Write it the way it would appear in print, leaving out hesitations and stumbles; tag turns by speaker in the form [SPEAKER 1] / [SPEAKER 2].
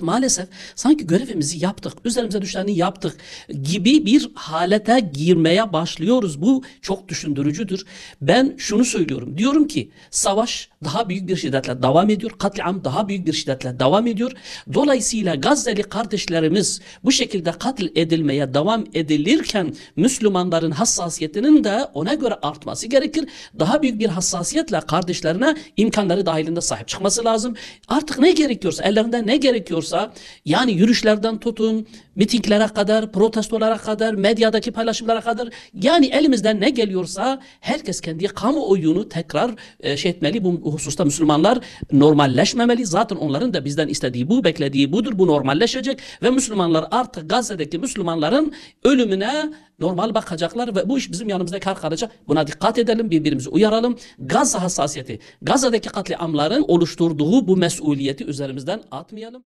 [SPEAKER 1] Maalesef sanki görevimizi yaptık, üzerimize düşeni yaptık gibi bir halete girmeye başlıyoruz. Bu çok düşündürücüdür. Ben şunu söylüyorum. Diyorum ki savaş daha büyük bir şiddetle devam ediyor. Katliam daha büyük bir şiddetle devam ediyor. Dolayısıyla Gazze'li kardeşlerimiz bu şekilde katil edilmeye devam edilirken Müslümanların hassasiyetinin de ona göre artması gerekir. Daha büyük bir hassasiyetle kardeşlerine imkanları dahilinde sahip çıkması lazım. Artık ne gerekiyorsa, ellerinde ne gerekiyorsa, yani yürüyüşlerden tutun, mitinglere kadar, protestolara kadar, medyadaki paylaşımlara kadar, yani elimizden ne geliyorsa herkes kendi kamuoyunu tekrar etmeli. Bu hususta Müslümanlar normalleşmemeli. Zaten onların da bizden istediği bu, beklediği budur. Bu normalleşecek ve Müslümanlar artık Gazze'deki Müslümanların ölümüne normal bakacaklar ve bu iş bizim yanımızdaki kalacak. Buna dikkat edelim, birbirimizi uyaralım. Gazze hassasiyeti, Gazze'deki katliamların oluşturduğu bu mesuliyeti üzerimizden atmayalım.